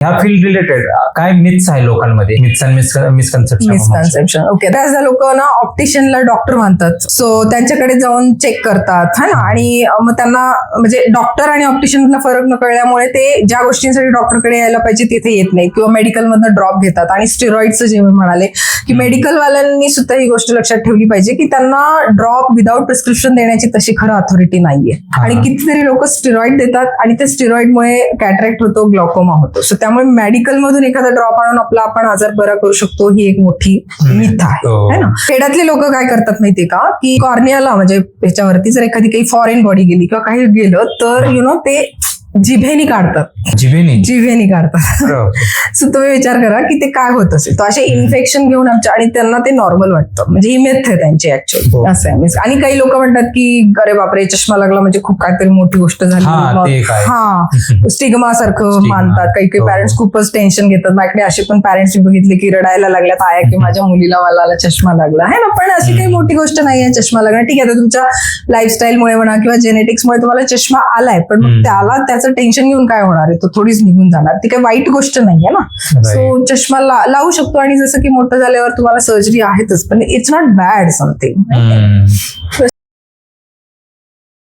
ह्या field related काय myths आहे लोकांमध्ये, मिथ्स आणि मिसकन्सेप्शन. ओके, त्याच लोक ना ऑप्टिशियनला डॉक्टर मानतात, सो त्यांच्याकडे जाऊन चेक करतात है ना. आणि मग त्यांना म्हणजे डॉक्टर आणि ऑप्टिशियनला फरक न कळल्यामुळे ते ज्या गोष्टींसाठी डॉक्टरकडे यायला पाहिजे तिथे येत नाही, किंवा मेडिकल मधनं ड्रॉप घेतात. आणि स्टिरॉइडचं जे मी म्हणाले की मेडिकल वाल्यांनी सुद्धा ही गोष्ट लक्षात ठेवली पाहिजे की त्यांना ड्रॉप विदाऊट प्रिस्क्रिप्शन देण्याची तशी खरं अथॉरिटी नाहीये. आणि कितीतरी लोक स्टिरॉइड देतात आणि त्या स्टिरॉइडमुळे कॅटरॅक्ट होतो, ग्लॉकोमा होतो. सो त्यामुळे मेडिकल मधून एखादा ड्रॉप आणून आपण आजार बरा करू शकतो ही एक मोठी मिथ आहे ना. खेड्यातले लोक काय करतात माहितीये का, की कॉर्नियाला म्हणजे याच्यावरती जर एखादी काही फॉरेन बॉडी गेली किंवा काही गेलं तर ते जिभेनी काढतात, जिभेनी काढतात. सो तुम्ही विचार करा की ते काय होत असेल. तर असे इन्फेक्शन घेऊन आमच्या, आणि त्यांना ते नॉर्मल वाटतं, म्हणजे ही मेथ आहे त्यांची ऍक्च्युअली असं आहे. आणि काही लोक म्हणतात की अरे बापरे चष्मा लागला म्हणजे खूप काहीतरी मोठी गोष्ट झाली, स्टिग्मा सारखं मानतात. काही पॅरेंट्स खूपच टेन्शन घेतात. माझ्याकडे असे पण पॅरेंट्स बघितले की रडायला लागल्यात आया की माझ्या मुलीला मला चष्मा लागला आहे ना. पण अशी काही मोठी गोष्ट नाहीये चष्मा लागणं. ठीक आहे, तुमच्या लाईफस्टाईलमुळे म्हणा किंवा जेनेटिक्समुळे तुम्हाला चष्मा आलाय, पण मग त्याला त्याचं टेन्शन घेऊन काय होणार आहे, तो थोडीच निघून जाणार. ती काही वाईट गोष्ट नाहीये ना. सो चष्मा लावू शकतो, आणि जसं की मोठं झाल्यावर तुम्हाला सर्जरी आहेतच, पण इट्स नॉट बॅड समथिंग.